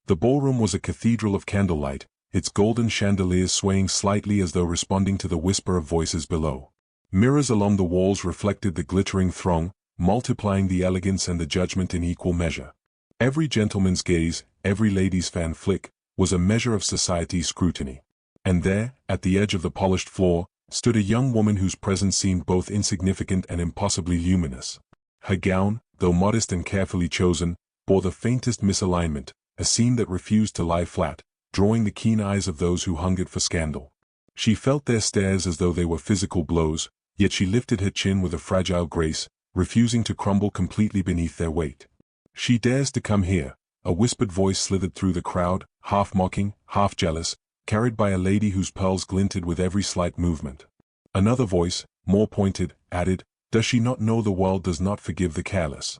The ballroom was a cathedral of candlelight, its golden chandeliers swaying slightly as though responding to the whisper of voices below. Mirrors along the walls reflected the glittering throng, multiplying the elegance and the judgment in equal measure. Every gentleman's gaze, every lady's fan flick, was a measure of society's scrutiny. And there, at the edge of the polished floor, stood a young woman whose presence seemed both insignificant and impossibly luminous. Her gown, though modest and carefully chosen, bore the faintest misalignment, a seam that refused to lie flat, drawing the keen eyes of those who hungered for scandal. She felt their stares as though they were physical blows, yet she lifted her chin with a fragile grace, refusing to crumble completely beneath their weight. "She dares to come here," a whispered voice slithered through the crowd, half mocking, half jealous, carried by a lady whose pearls glinted with every slight movement. Another voice, more pointed, added, "Does she not know the world does not forgive the careless?"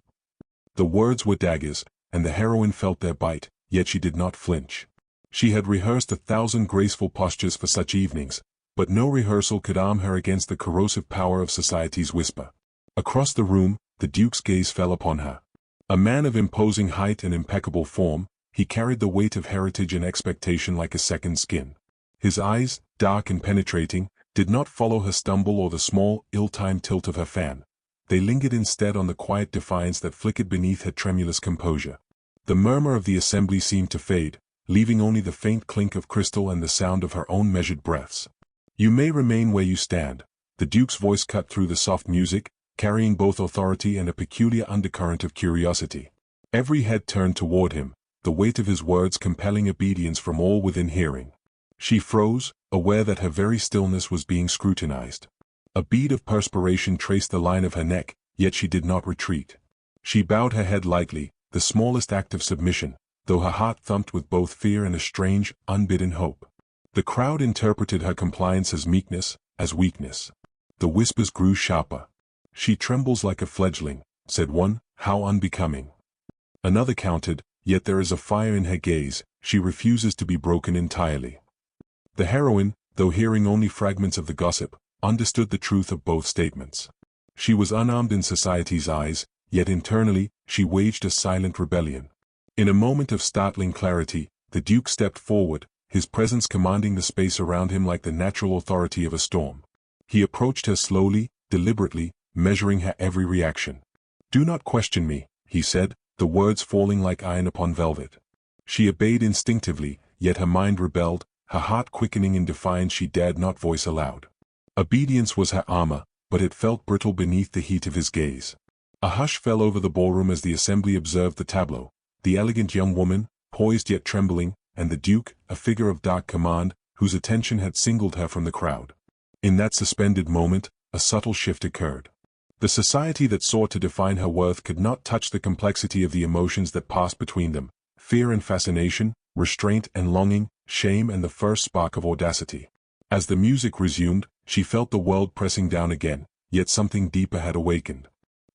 The words were daggers, and the heroine felt their bite, yet she did not flinch. She had rehearsed 1,000 graceful postures for such evenings, but no rehearsal could arm her against the corrosive power of society's whisper. Across the room, the Duke's gaze fell upon her. A man of imposing height and impeccable form, he carried the weight of heritage and expectation like a second skin. His eyes, dark and penetrating, did not follow her stumble or the small, ill-timed tilt of her fan. They lingered instead on the quiet defiance that flickered beneath her tremulous composure. The murmur of the assembly seemed to fade, leaving only the faint clink of crystal and the sound of her own measured breaths. "You may remain where you stand," the Duke's voice cut through the soft music, carrying both authority and a peculiar undercurrent of curiosity. Every head turned toward him, the weight of his words compelling obedience from all within hearing. She froze, aware that her very stillness was being scrutinized. A bead of perspiration traced the line of her neck, yet she did not retreat. She bowed her head lightly, the smallest act of submission, though her heart thumped with both fear and a strange, unbidden hope. The crowd interpreted her compliance as meekness, as weakness. The whispers grew sharper. "She trembles like a fledgling," said one, "how unbecoming." Another countered, "Yet there is a fire in her gaze, she refuses to be broken entirely." The heroine, though hearing only fragments of the gossip, understood the truth of both statements. She was unarmed in society's eyes, yet internally, she waged a silent rebellion. In a moment of startling clarity, the Duke stepped forward, his presence commanding the space around him like the natural authority of a storm. He approached her slowly, deliberately, measuring her every reaction. "Do not question me," he said, the words falling like iron upon velvet. She obeyed instinctively, yet her mind rebelled, her heart quickening in defiance she dared not voice aloud. Obedience was her armor, but it felt brittle beneath the heat of his gaze. A hush fell over the ballroom as the assembly observed the tableau, the elegant young woman, poised yet trembling, and the Duke, a figure of dark command, whose attention had singled her from the crowd. In that suspended moment, a subtle shift occurred. The society that sought to define her worth could not touch the complexity of the emotions that passed between them: fear and fascination, restraint and longing, shame and the first spark of audacity. As the music resumed, she felt the world pressing down again, yet something deeper had awakened.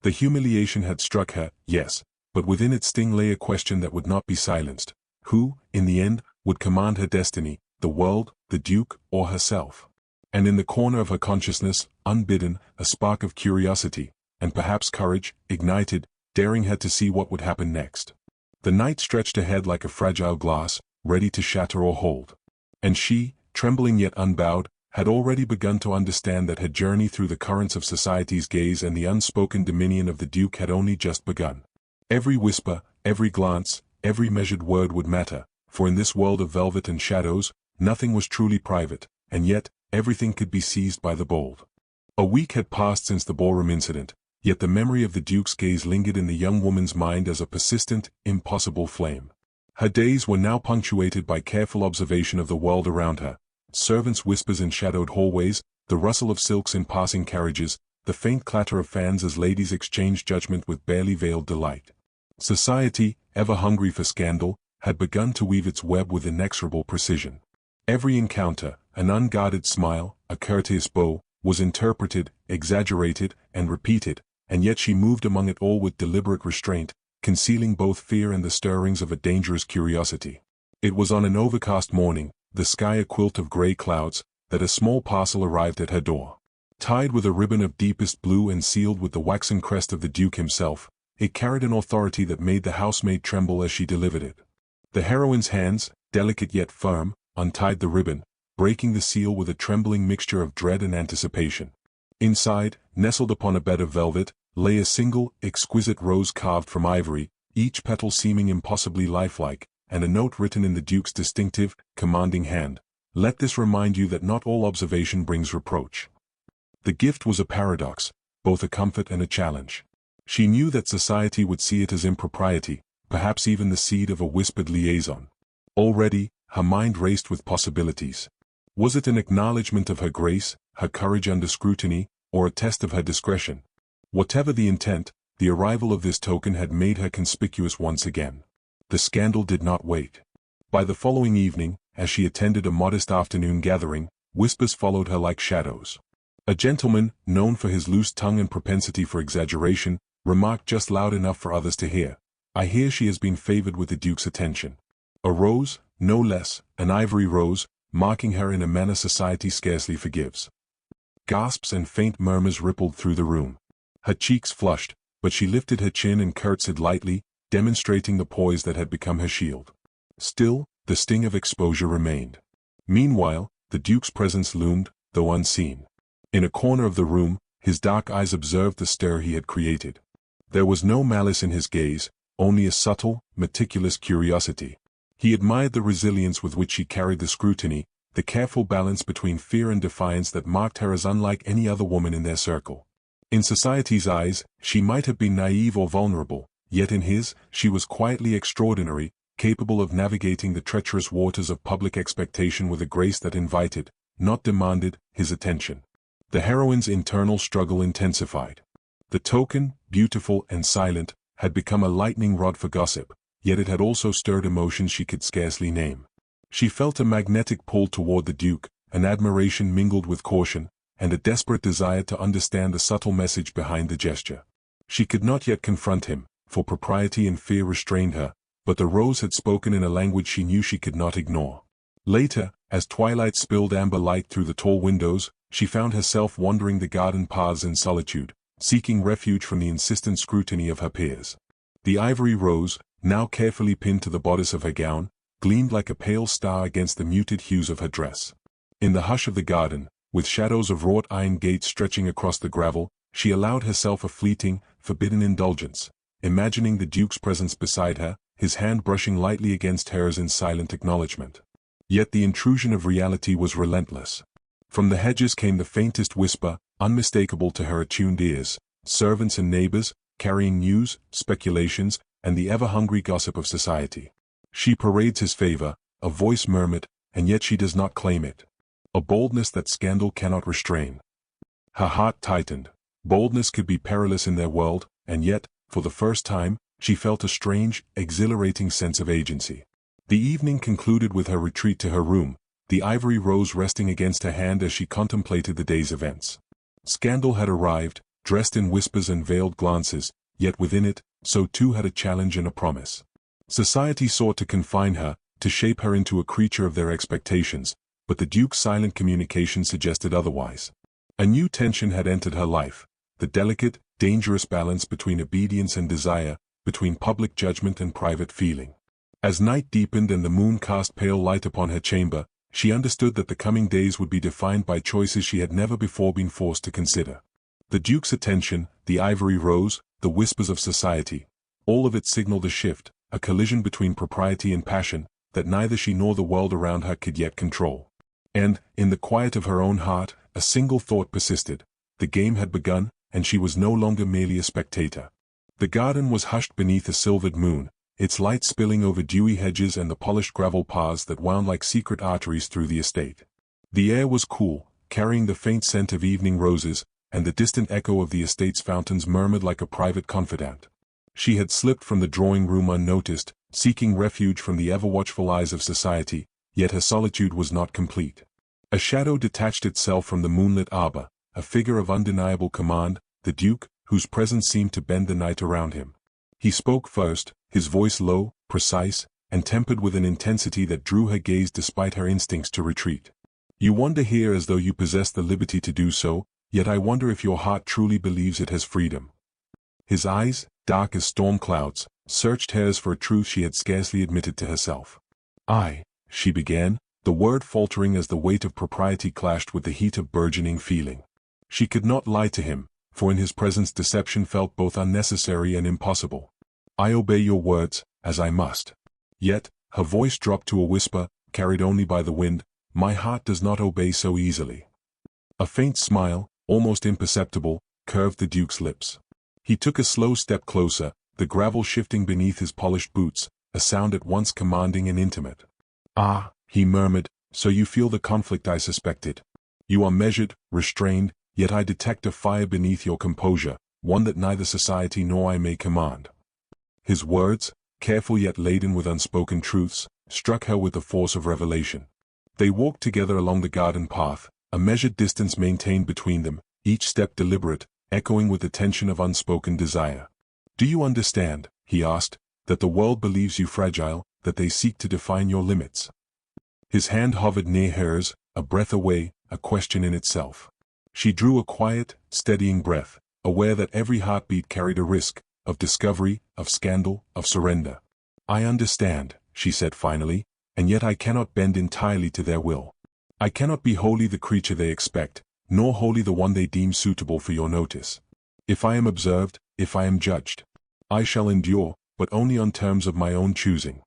The humiliation had struck her, yes, but within its sting lay a question that would not be silenced. Who, in the end, would command her destiny, the world, the Duke, or herself? And in the corner of her consciousness, unbidden, a spark of curiosity, and perhaps courage, ignited, daring her to see what would happen next. The night stretched ahead like a fragile glass, ready to shatter or hold. And she, trembling yet unbowed, had already begun to understand that her journey through the currents of society's gaze and the unspoken dominion of the Duke had only just begun. Every whisper, every glance, every measured word would matter, for in this world of velvet and shadows, nothing was truly private, and yet, everything could be seized by the bold. A week had passed since the ballroom incident, yet the memory of the Duke's gaze lingered in the young woman's mind as a persistent, impossible flame. Her days were now punctuated by careful observation of the world around her: servants' whispers in shadowed hallways, the rustle of silks in passing carriages, the faint clatter of fans as ladies exchanged judgment with barely veiled delight. Society, ever hungry for scandal, had begun to weave its web with inexorable precision. Every encounter, an unguarded smile, a courteous bow, was interpreted, exaggerated, and repeated, and yet she moved among it all with deliberate restraint, concealing both fear and the stirrings of a dangerous curiosity. It was on an overcast morning, the sky a quilt of gray clouds, that a small parcel arrived at her door. Tied with a ribbon of deepest blue and sealed with the waxen crest of the Duke himself, it carried an authority that made the housemaid tremble as she delivered it. The heroine's hands, delicate yet firm, untied the ribbon, breaking the seal with a trembling mixture of dread and anticipation. Inside, nestled upon a bed of velvet, lay a single, exquisite rose carved from ivory, each petal seeming impossibly lifelike, and a note written in the Duke's distinctive, commanding hand. Let this remind you that not all observation brings reproach. The gift was a paradox, both a comfort and a challenge. She knew that society would see it as impropriety, perhaps even the seed of a whispered liaison. Already, her mind raced with possibilities. Was it an acknowledgment of her grace, her courage under scrutiny, or a test of her discretion? Whatever the intent, the arrival of this token had made her conspicuous once again. The scandal did not wait. By the following evening, as she attended a modest afternoon gathering, whispers followed her like shadows. A gentleman, known for his loose tongue and propensity for exaggeration, remarked just loud enough for others to hear, "I hear she has been favored with the Duke's attention." A rose, no less, an ivory rose, marking her in a manner society scarcely forgives. Gasps and faint murmurs rippled through the room. Her cheeks flushed, but she lifted her chin and curtsied lightly, demonstrating the poise that had become her shield. Still, the sting of exposure remained. Meanwhile, the Duke's presence loomed, though unseen. In a corner of the room, his dark eyes observed the stir he had created. There was no malice in his gaze, only a subtle, meticulous curiosity. He admired the resilience with which she carried the scrutiny, the careful balance between fear and defiance that marked her as unlike any other woman in their circle. In society's eyes, she might have been naive or vulnerable, yet in his, she was quietly extraordinary, capable of navigating the treacherous waters of public expectation with a grace that invited, not demanded, his attention. The heroine's internal struggle intensified. The token, beautiful and silent, had become a lightning rod for gossip, yet it had also stirred emotions she could scarcely name. She felt a magnetic pull toward the Duke, an admiration mingled with caution, and a desperate desire to understand the subtle message behind the gesture. She could not yet confront him, for propriety and fear restrained her, but the rose had spoken in a language she knew she could not ignore. Later, as twilight spilled amber light through the tall windows, she found herself wandering the garden paths in solitude, seeking refuge from the insistent scrutiny of her peers. The ivory rose, now carefully pinned to the bodice of her gown, gleamed like a pale star against the muted hues of her dress. In the hush of the garden, with shadows of wrought iron gates stretching across the gravel, she allowed herself a fleeting, forbidden indulgence, imagining the Duke's presence beside her, his hand brushing lightly against hers in silent acknowledgement. Yet the intrusion of reality was relentless. From the hedges came the faintest whisper, unmistakable to her attuned ears, servants and neighbors, carrying news, speculations, and the ever-hungry gossip of society. She parades his favor, a voice murmured, and yet she does not claim it. A boldness that scandal cannot restrain. Her heart tightened. Boldness could be perilous in their world, and yet, for the first time, she felt a strange, exhilarating sense of agency. The evening concluded with her retreat to her room, the ivory rose resting against her hand as she contemplated the day's events. Scandal had arrived, dressed in whispers and veiled glances, yet within it, so too had a challenge and a promise. Society sought to confine her, to shape her into a creature of their expectations, but the Duke's silent communication suggested otherwise. A new tension had entered her life, the delicate, dangerous balance between obedience and desire, between public judgment and private feeling. As night deepened and the moon cast pale light upon her chamber, she understood that the coming days would be defined by choices she had never before been forced to consider. The Duke's attention, the ivory rose, the whispers of society, all of it signaled a shift, a collision between propriety and passion, that neither she nor the world around her could yet control. And, in the quiet of her own heart, a single thought persisted. The game had begun, and she was no longer merely a spectator. The garden was hushed beneath a silvered moon, its light spilling over dewy hedges and the polished gravel paths that wound like secret arteries through the estate. The air was cool, carrying the faint scent of evening roses, and the distant echo of the estate's fountains murmured like a private confidant. She had slipped from the drawing-room unnoticed, seeking refuge from the ever-watchful eyes of society, yet her solitude was not complete. A shadow detached itself from the moonlit arbor, a figure of undeniable command, the Duke, whose presence seemed to bend the night around him. He spoke first, his voice low, precise, and tempered with an intensity that drew her gaze despite her instincts to retreat. "You wander here as though you possess the liberty to do so, yet I wonder if your heart truly believes it has freedom." His eyes, dark as storm clouds, searched hers for a truth she had scarcely admitted to herself. She began, the word faltering as the weight of propriety clashed with the heat of burgeoning feeling. She could not lie to him, for in his presence deception felt both unnecessary and impossible. I obey your words, as I must. Yet, her voice dropped to a whisper, carried only by the wind, my heart does not obey so easily. A faint smile, almost imperceptible, curved the Duke's lips. He took a slow step closer, the gravel shifting beneath his polished boots, a sound at once commanding and intimate. Ah, he murmured, so you feel the conflict I suspected. You are measured, restrained, yet I detect a fire beneath your composure, one that neither society nor I may command. His words, careful yet laden with unspoken truths, struck her with the force of revelation. They walked together along the garden path, a measured distance maintained between them, each step deliberate, echoing with the tension of unspoken desire. Do you understand, he asked, that the world believes you fragile, that they seek to define your limits? His hand hovered near hers, a breath away, a question in itself. She drew a quiet, steadying breath, aware that every heartbeat carried a risk, of discovery, of scandal, of surrender. I understand, she said finally, and yet I cannot bend entirely to their will. I cannot be wholly the creature they expect, nor wholly the one they deem suitable for your notice. If I am observed, if I am judged, I shall endure, but only on terms of my own choosing.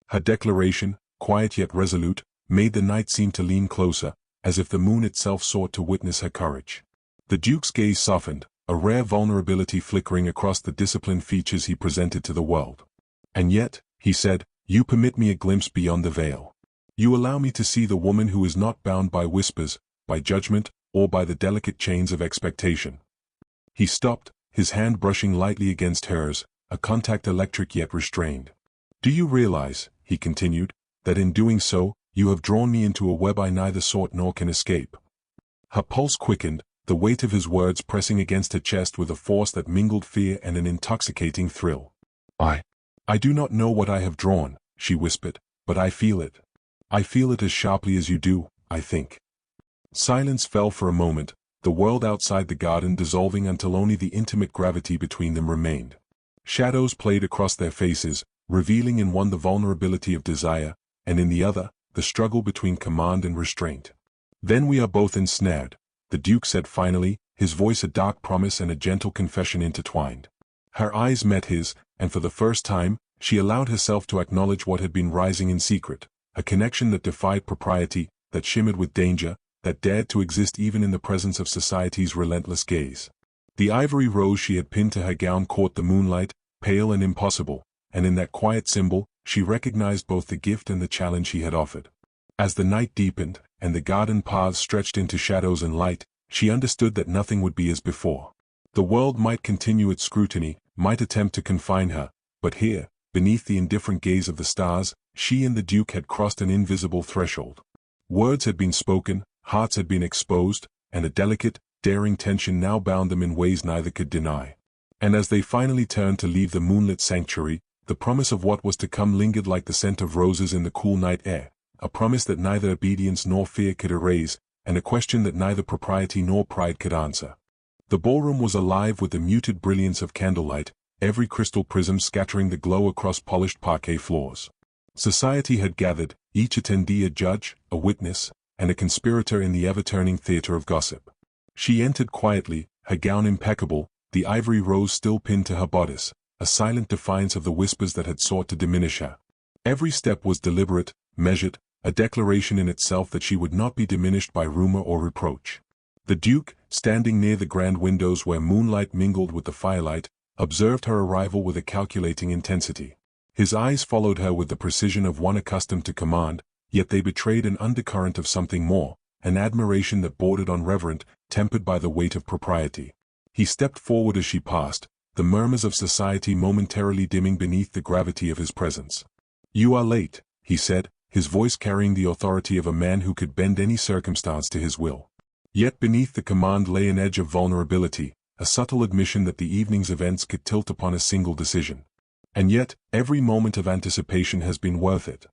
Her declaration, quiet yet resolute, made the night seem to lean closer, as if the moon itself sought to witness her courage. The Duke's gaze softened, a rare vulnerability flickering across the disciplined features he presented to the world. And yet, he said, you permit me a glimpse beyond the veil. You allow me to see the woman who is not bound by whispers, by judgment, or by the delicate chains of expectation. He stopped, his hand brushing lightly against hers, a contact electric yet restrained. Do you realize, he continued, that in doing so, you have drawn me into a web I neither sought nor can escape? Her pulse quickened, the weight of his words pressing against her chest with a force that mingled fear and an intoxicating thrill. I do not know what I have drawn, she whispered, but I feel it. I feel it as sharply as you do, I think. Silence fell for a moment, the world outside the garden dissolving until only the intimate gravity between them remained. Shadows played across their faces, revealing in one the vulnerability of desire, and in the other, the struggle between command and restraint. Then we are both ensnared, the Duke said finally, his voice a dark promise and a gentle confession intertwined. Her eyes met his, and for the first time, she allowed herself to acknowledge what had been rising in secret, a connection that defied propriety, that shimmered with danger, that dared to exist even in the presence of society's relentless gaze. The ivory rose she had pinned to her gown caught the moonlight, pale and impossible, and in that quiet symbol, she recognized both the gift and the challenge he had offered. As the night deepened, and the garden paths stretched into shadows and light, she understood that nothing would be as before. The world might continue its scrutiny, might attempt to confine her, but here, beneath the indifferent gaze of the stars, she and the Duke had crossed an invisible threshold. Words had been spoken, hearts had been exposed, and a delicate, daring tension now bound them in ways neither could deny. And as they finally turned to leave the moonlit sanctuary, the promise of what was to come lingered like the scent of roses in the cool night air, a promise that neither obedience nor fear could erase, and a question that neither propriety nor pride could answer. The ballroom was alive with the muted brilliance of candlelight, every crystal prism scattering the glow across polished parquet floors. Society had gathered, each attendee a judge, a witness, and a conspirator in the ever-turning theater of gossip. She entered quietly, her gown impeccable, the ivory rose still pinned to her bodice, a silent defiance of the whispers that had sought to diminish her. Every step was deliberate, measured, a declaration in itself that she would not be diminished by rumor or reproach. The Duke, standing near the grand windows where moonlight mingled with the firelight, observed her arrival with a calculating intensity. His eyes followed her with the precision of one accustomed to command, yet they betrayed an undercurrent of something more, an admiration that bordered on reverent, tempered by the weight of propriety. He stepped forward as she passed, the murmurs of society momentarily dimming beneath the gravity of his presence. You are late, he said, his voice carrying the authority of a man who could bend any circumstance to his will. Yet beneath the command lay an edge of vulnerability, a subtle admission that the evening's events could tilt upon a single decision. And yet, every moment of anticipation has been worth it.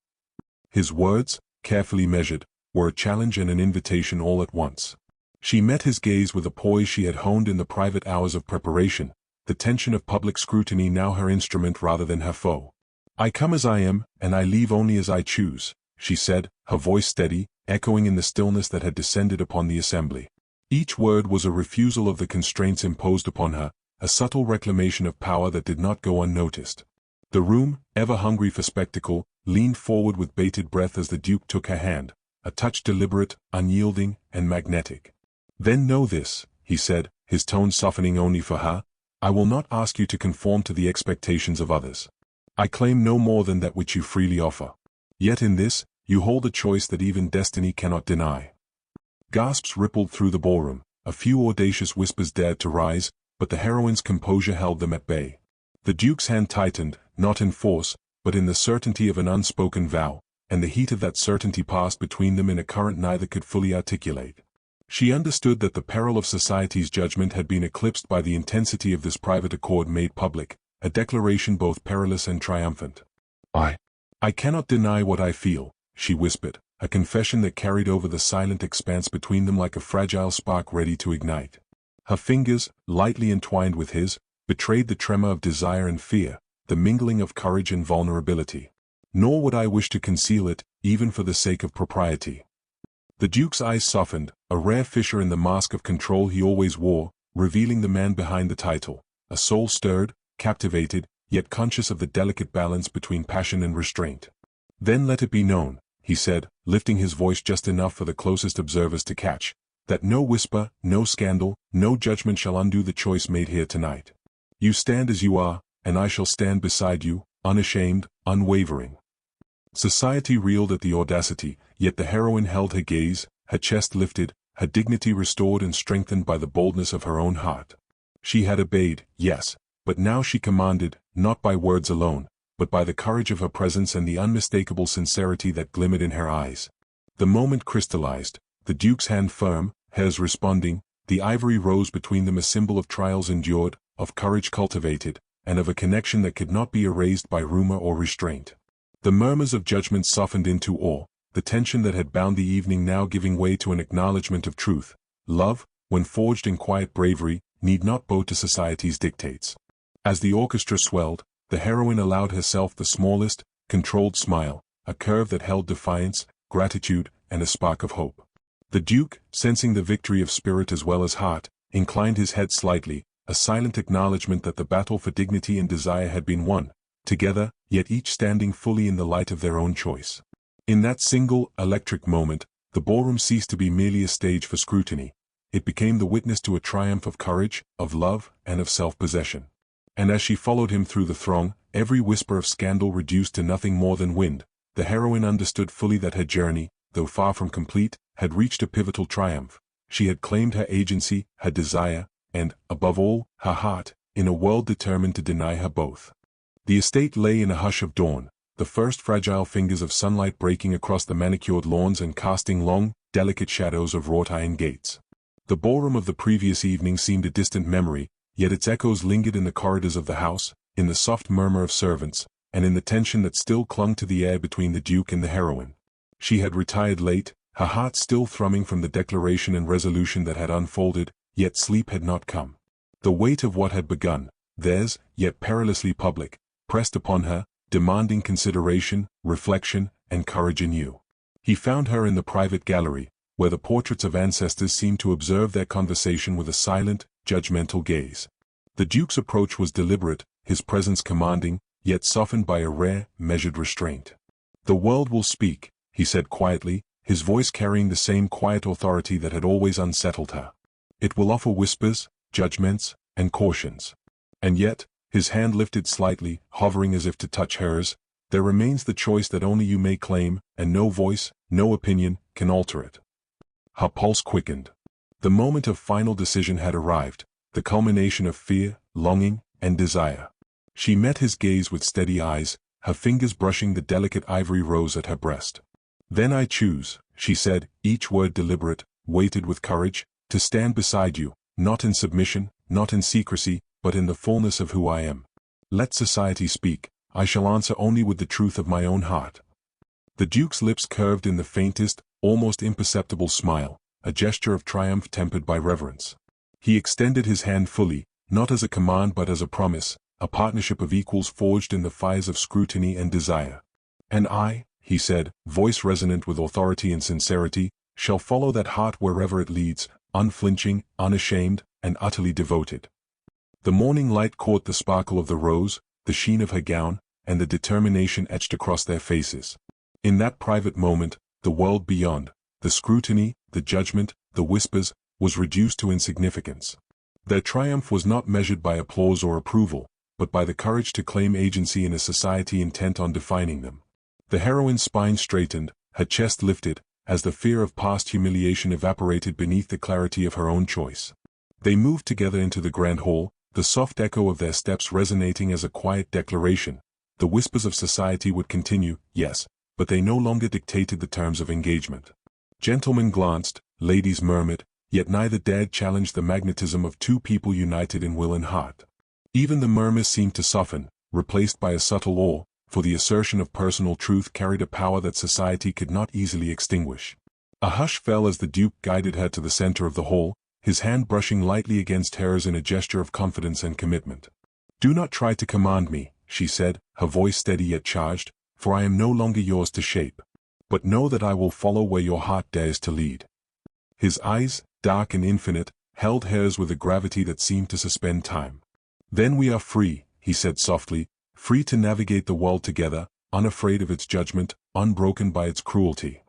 His words, carefully measured, were a challenge and an invitation all at once. She met his gaze with a poise she had honed in the private hours of preparation, the tension of public scrutiny now her instrument rather than her foe. "I come as I am, and I leave only as I choose," she said, her voice steady, echoing in the stillness that had descended upon the assembly. Each word was a refusal of the constraints imposed upon her, a subtle reclamation of power that did not go unnoticed. The room, ever hungry for spectacle, leaned forward with bated breath as the Duke took her hand, a touch deliberate, unyielding, and magnetic. "Then know this," he said, his tone softening only for her, "I will not ask you to conform to the expectations of others. I claim no more than that which you freely offer. Yet in this, you hold a choice that even destiny cannot deny." Gasps rippled through the ballroom, a few audacious whispers dared to rise, but the heroine's composure held them at bay. The Duke's hand tightened, not in force, but in the certainty of an unspoken vow, and the heat of that certainty passed between them in a current neither could fully articulate. She understood that the peril of society's judgment had been eclipsed by the intensity of this private accord made public, a declaration both perilous and triumphant. I cannot deny what I feel," she whispered, a confession that carried over the silent expanse between them like a fragile spark ready to ignite. Her fingers, lightly entwined with his, betrayed the tremor of desire and fear, the mingling of courage and vulnerability. "Nor would I wish to conceal it, even for the sake of propriety." The Duke's eyes softened, a rare fissure in the mask of control he always wore, revealing the man behind the title, a soul stirred, captivated, yet conscious of the delicate balance between passion and restraint. "Then let it be known," he said, lifting his voice just enough for the closest observers to catch, "that no whisper, no scandal, no judgment shall undo the choice made here tonight. You stand as you are, and I shall stand beside you, unashamed, unwavering." Society reeled at the audacity, yet the heroine held her gaze, her chest lifted, her dignity restored and strengthened by the boldness of her own heart. She had obeyed, yes, but now she commanded, not by words alone, but by the courage of her presence and the unmistakable sincerity that glimmered in her eyes. The moment crystallized, the Duke's hand firm, hers responding, the ivory rose between them a symbol of trials endured, of courage cultivated, and of a connection that could not be erased by rumor or restraint. The murmurs of judgment softened into awe, the tension that had bound the evening now giving way to an acknowledgment of truth. Love, when forged in quiet bravery, need not bow to society's dictates. As the orchestra swelled, the heroine allowed herself the smallest, controlled smile, a curve that held defiance, gratitude, and a spark of hope. The Duke, sensing the victory of spirit as well as heart, inclined his head slightly, a silent acknowledgment that the battle for dignity and desire had been won, together, yet each standing fully in the light of their own choice. In that single, electric moment, the ballroom ceased to be merely a stage for scrutiny. It became the witness to a triumph of courage, of love, and of self-possession. And as she followed him through the throng, every whisper of scandal reduced to nothing more than wind, the heroine understood fully that her journey, though far from complete, had reached a pivotal triumph. She had claimed her agency, her desire, and, above all, her heart, in a world determined to deny her both. The estate lay in a hush of dawn, the first fragile fingers of sunlight breaking across the manicured lawns and casting long, delicate shadows of wrought iron gates. The ballroom of the previous evening seemed a distant memory, yet its echoes lingered in the corridors of the house, in the soft murmur of servants, and in the tension that still clung to the air between the Duke and the heroine. She had retired late, her heart still thrumming from the declaration and resolution that had unfolded, yet sleep had not come. The weight of what had begun, theirs, yet perilously public, pressed upon her, demanding consideration, reflection, and courage anew. He found her in the private gallery, where the portraits of ancestors seemed to observe their conversation with a silent, judgmental gaze. The Duke's approach was deliberate, his presence commanding, yet softened by a rare, measured restraint. "The world will speak," he said quietly, his voice carrying the same quiet authority that had always unsettled her. "It will offer whispers, judgments, and cautions. And yet," his hand lifted slightly, hovering as if to touch hers, "there remains the choice that only you may claim, and no voice, no opinion, can alter it." Her pulse quickened. The moment of final decision had arrived, the culmination of fear, longing, and desire. She met his gaze with steady eyes, her fingers brushing the delicate ivory rose at her breast. "Then I choose," she said, each word deliberate, weighted with courage, "to stand beside you, not in submission, not in secrecy, but in the fullness of who I am. Let society speak, I shall answer only with the truth of my own heart." The Duke's lips curved in the faintest, almost imperceptible smile, a gesture of triumph tempered by reverence. He extended his hand fully, not as a command but as a promise, a partnership of equals forged in the fires of scrutiny and desire. "And I," he said, voice resonant with authority and sincerity, "shall follow that heart wherever it leads, unflinching, unashamed, and utterly devoted." The morning light caught the sparkle of the rose, the sheen of her gown, and the determination etched across their faces. In that private moment, the world beyond, the scrutiny, the judgment, the whispers, was reduced to insignificance. Their triumph was not measured by applause or approval, but by the courage to claim agency in a society intent on defining them. The heroine's spine straightened, her chest lifted, as the fear of past humiliation evaporated beneath the clarity of her own choice. They moved together into the grand hall, the soft echo of their steps resonating as a quiet declaration. The whispers of society would continue, yes, but they no longer dictated the terms of engagement. Gentlemen glanced, ladies murmured, yet neither dared challenge the magnetism of two people united in will and heart. Even the murmurs seemed to soften, replaced by a subtle awe, for the assertion of personal truth carried a power that society could not easily extinguish. A hush fell as the Duke guided her to the center of the hall, his hand brushing lightly against hers in a gesture of confidence and commitment. "Do not try to command me," she said, her voice steady yet charged, "for I am no longer yours to shape. But know that I will follow where your heart dares to lead." His eyes, dark and infinite, held hers with a gravity that seemed to suspend time. "Then we are free," he said softly, "free to navigate the world together, unafraid of its judgment, unbroken by its cruelty."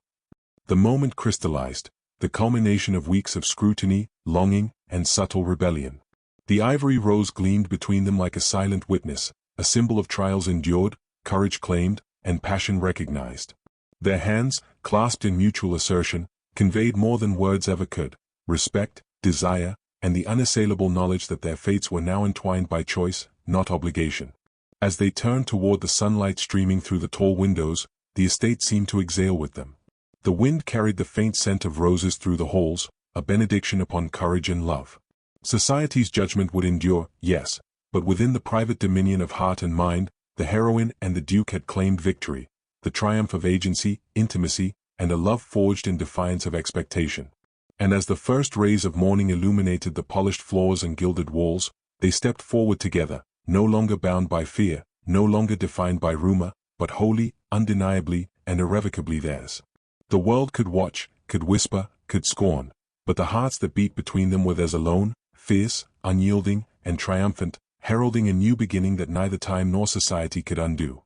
The moment crystallized, the culmination of weeks of scrutiny, longing, and subtle rebellion. The ivory rose gleamed between them like a silent witness, a symbol of trials endured, courage claimed, and passion recognized. Their hands, clasped in mutual assertion, conveyed more than words ever could: respect, desire, and the unassailable knowledge that their fates were now entwined by choice, not obligation. As they turned toward the sunlight streaming through the tall windows, the estate seemed to exhale with them. The wind carried the faint scent of roses through the halls, a benediction upon courage and love. Society's judgment would endure, yes, but within the private dominion of heart and mind, the heroine and the Duke had claimed victory, the triumph of agency, intimacy, and a love forged in defiance of expectation. And as the first rays of morning illuminated the polished floors and gilded walls, they stepped forward together, no longer bound by fear, no longer defined by rumor, but wholly, undeniably, and irrevocably theirs. The world could watch, could whisper, could scorn, but the hearts that beat between them were theirs alone, fierce, unyielding, and triumphant, heralding a new beginning that neither time nor society could undo.